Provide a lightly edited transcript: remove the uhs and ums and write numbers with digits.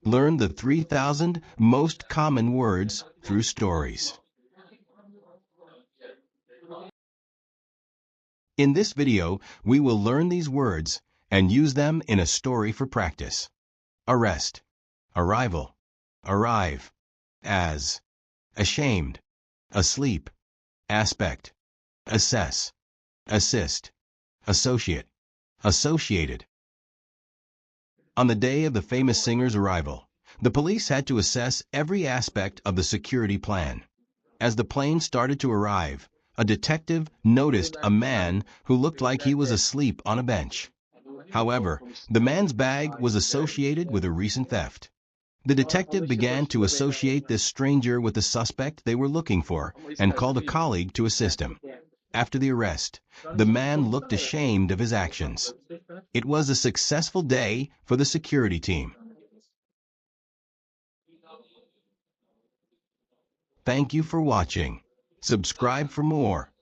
Learn the 3,000 most common words through stories. In this video, we will learn these words and use them in a story for practice. Arrest, arrival, arrive, as, ashamed, asleep, aspect, assess, assist, associate, associated. On the day of the famous singer's arrival, the police had to assess every aspect of the security plan. As the plane started to arrive, a detective noticed a man who looked like he was asleep on a bench. However, the man's bag was associated with a recent theft. The detective began to associate this stranger with the suspect they were looking for and called a colleague to assist him. After the arrest, the man looked ashamed of his actions. It was a successful day for the security team. Thank you for watching. Subscribe for more.